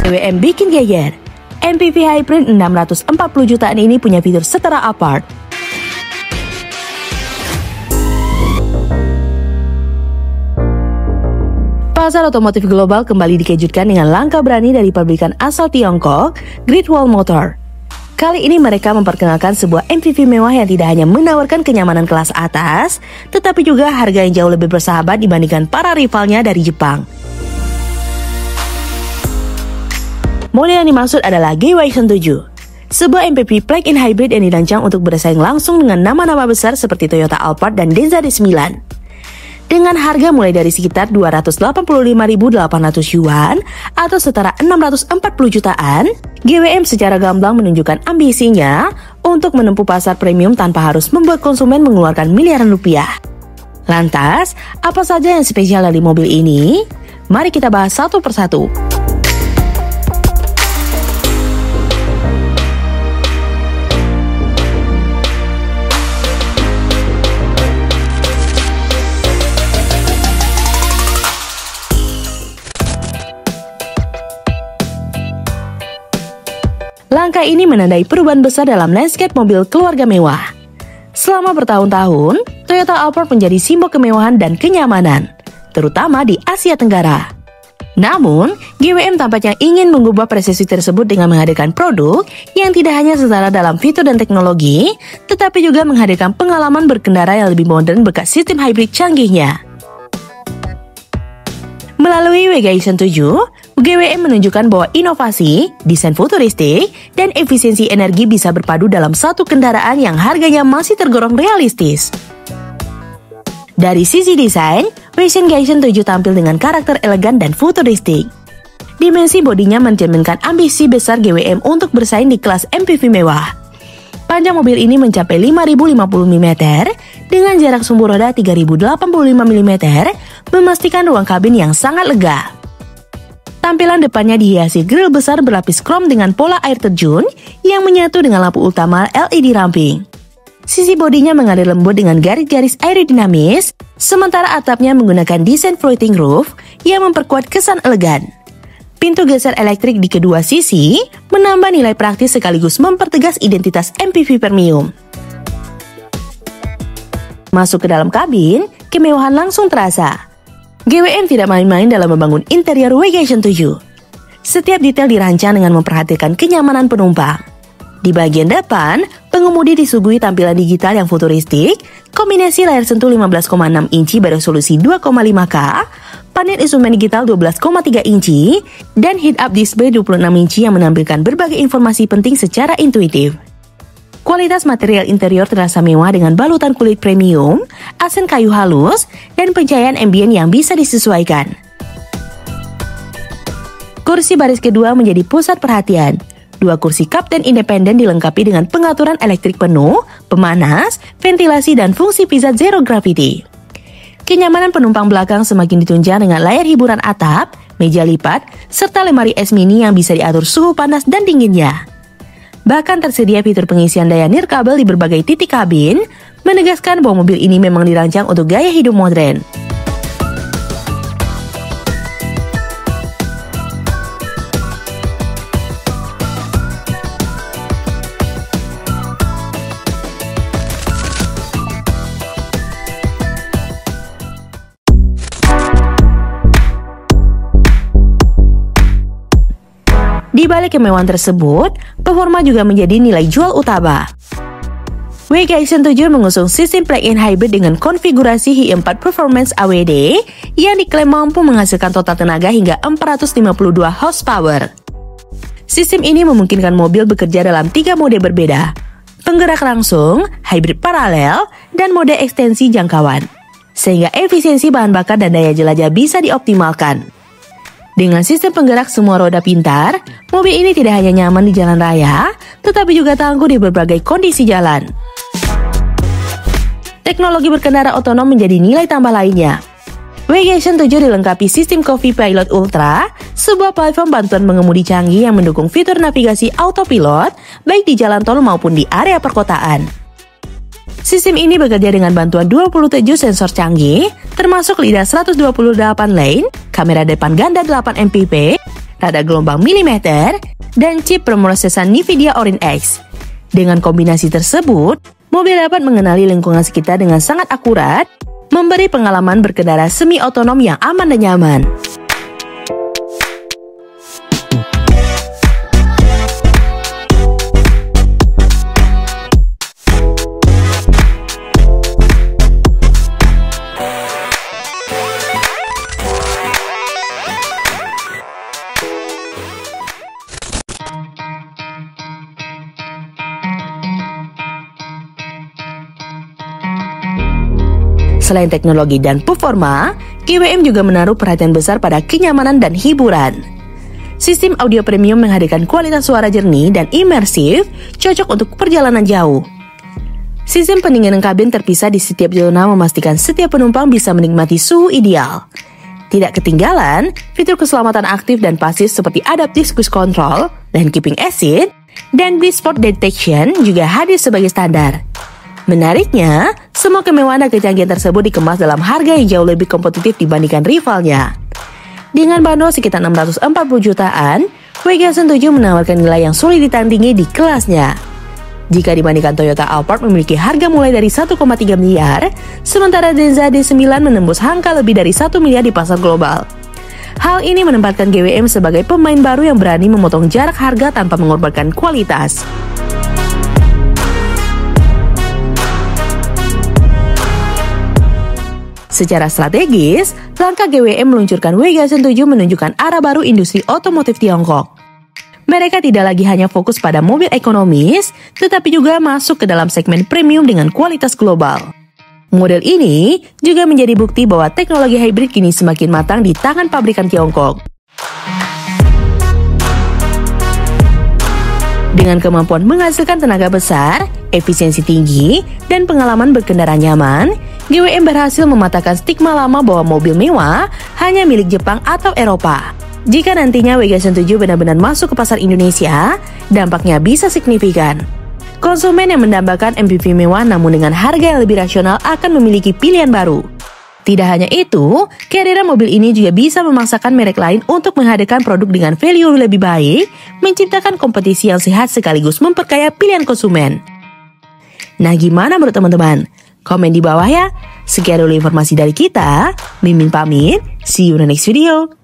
GWM bikin geger. MPV Hybrid 640 jutaan ini punya fitur setara Alphard. Pasar otomotif global kembali dikejutkan dengan langkah berani dari pabrikan asal Tiongkok, Great Wall Motor. Kali ini mereka memperkenalkan sebuah MPV mewah yang tidak hanya menawarkan kenyamanan kelas atas, tetapi juga harga yang jauh lebih bersahabat dibandingkan para rivalnya dari Jepang. Model yang dimaksud adalah GY7, sebuah MPV plug-in hybrid yang dirancang untuk bersaing langsung dengan nama-nama besar seperti Toyota Alphard dan Denza D9. Dengan harga mulai dari sekitar 285.800 yuan atau setara 640 jutaan, GWM secara gamblang menunjukkan ambisinya untuk menempuh pasar premium tanpa harus membuat konsumen mengeluarkan miliaran rupiah. Lantas, apa saja yang spesial dari mobil ini? Mari kita bahas satu persatu. Langkah ini menandai perubahan besar dalam landscape mobil keluarga mewah. Selama bertahun-tahun, Toyota Alphard menjadi simbol kemewahan dan kenyamanan, terutama di Asia Tenggara. Namun, GWM tampaknya ingin mengubah prestasi tersebut dengan menghadirkan produk yang tidak hanya setara dalam fitur dan teknologi, tetapi juga menghadirkan pengalaman berkendara yang lebih modern berkat sistem hybrid canggihnya. Melalui WGY7, GWM menunjukkan bahwa inovasi, desain futuristik, dan efisiensi energi bisa berpadu dalam satu kendaraan yang harganya masih tergolong realistis. Dari sisi desain, WGY7 tampil dengan karakter elegan dan futuristik. Dimensi bodinya mencerminkan ambisi besar GWM untuk bersaing di kelas MPV mewah. Panjang mobil ini mencapai 5.050 mm dengan jarak sumbu roda 3.085 mm, memastikan ruang kabin yang sangat lega. Tampilan depannya dihiasi grill besar berlapis krom dengan pola air terjun yang menyatu dengan lampu utama LED ramping. Sisi bodinya mengalir lembut dengan garis-garis aerodinamis, sementara atapnya menggunakan desain floating roof yang memperkuat kesan elegan. Pintu geser elektrik di kedua sisi menambah nilai praktis sekaligus mempertegas identitas MPV premium. Masuk ke dalam kabin, kemewahan langsung terasa. GWM tidak main-main dalam membangun interior WGY7. Setiap detail dirancang dengan memperhatikan kenyamanan penumpang. Di bagian depan, pengemudi disuguhi tampilan digital yang futuristik, kombinasi layar sentuh 15,6 inci beresolusi 2,5K, panel instrumen digital 12,3 inci, dan head-up display 26 inci yang menampilkan berbagai informasi penting secara intuitif. Kualitas material interior terasa mewah dengan balutan kulit premium, aksen kayu halus, dan pencahayaan ambient yang bisa disesuaikan. Kursi baris kedua menjadi pusat perhatian. Dua kursi kapten independen dilengkapi dengan pengaturan elektrik penuh, pemanas, ventilasi, dan fungsi pijat zero gravity. Kenyamanan penumpang belakang semakin ditunjang dengan layar hiburan atap, meja lipat, serta lemari es mini yang bisa diatur suhu panas dan dinginnya. Bahkan tersedia fitur pengisian daya nirkabel di berbagai titik kabin, menegaskan bahwa mobil ini memang dirancang untuk gaya hidup modern. Di balik kemewahan tersebut, performa juga menjadi nilai jual utama. WGY7 mengusung sistem plug-in hybrid dengan konfigurasi Hi4 Performance AWD yang diklaim mampu menghasilkan total tenaga hingga 452 horsepower. Sistem ini memungkinkan mobil bekerja dalam 3 mode berbeda: penggerak langsung, hybrid paralel, dan mode ekstensi jangkauan, sehingga efisiensi bahan bakar dan daya jelajah bisa dioptimalkan. Dengan sistem penggerak semua roda pintar, mobil ini tidak hanya nyaman di jalan raya, tetapi juga tangguh di berbagai kondisi jalan. Teknologi berkendara otonom menjadi nilai tambah lainnya. WGY7 dilengkapi sistem Coffee Pilot Ultra, sebuah platform bantuan mengemudi canggih yang mendukung fitur navigasi autopilot, baik di jalan tol maupun di area perkotaan. Sistem ini bekerja dengan bantuan 27 sensor canggih, termasuk lidar 128 lane, kamera depan ganda 8 mpp, radar gelombang milimeter, dan chip pemrosesan NVIDIA Orin X. Dengan kombinasi tersebut, mobil dapat mengenali lingkungan sekitar dengan sangat akurat, memberi pengalaman berkendara semi-otonom yang aman dan nyaman. Selain teknologi dan performa, GWM juga menaruh perhatian besar pada kenyamanan dan hiburan. Sistem audio premium menghadirkan kualitas suara jernih dan imersif, cocok untuk perjalanan jauh. Sistem pendinginan kabin terpisah di setiap zona memastikan setiap penumpang bisa menikmati suhu ideal. Tidak ketinggalan, fitur keselamatan aktif dan pasif seperti Adaptive Cruise Control, Lane Keeping Assist, dan Blind Spot Detection juga hadir sebagai standar. Menariknya, semua kemewahan dan kecanggihan tersebut dikemas dalam harga yang jauh lebih kompetitif dibandingkan rivalnya. Dengan bandrol sekitar 640 jutaan, Waygoson 7 menawarkan nilai yang sulit ditandingi di kelasnya. Jika dibandingkan Toyota Alphard memiliki harga mulai dari 1,3 miliar, sementara Denza D9 menembus angka lebih dari 1 miliar di pasar global. Hal ini menempatkan GWM sebagai pemain baru yang berani memotong jarak harga tanpa mengorbankan kualitas. Secara strategis, langkah GWM meluncurkan Waygoson 7 menunjukkan arah baru industri otomotif Tiongkok. Mereka tidak lagi hanya fokus pada mobil ekonomis, tetapi juga masuk ke dalam segmen premium dengan kualitas global. Model ini juga menjadi bukti bahwa teknologi hybrid kini semakin matang di tangan pabrikan Tiongkok. Dengan kemampuan menghasilkan tenaga besar, efisiensi tinggi, dan pengalaman berkendara nyaman, GWM berhasil mematahkan stigma lama bahwa mobil mewah hanya milik Jepang atau Eropa. Jika nantinya Waygoson 7 benar-benar masuk ke pasar Indonesia, dampaknya bisa signifikan. Konsumen yang mendambakan MPV mewah namun dengan harga yang lebih rasional akan memiliki pilihan baru. Tidak hanya itu, kehadiran mobil ini juga bisa memaksakan merek lain untuk menghadirkan produk dengan value lebih baik, menciptakan kompetisi yang sehat sekaligus memperkaya pilihan konsumen. Nah, gimana menurut teman-teman? Komen di bawah ya. Sekian dulu informasi dari kita. Mimin pamit. See you in the next video.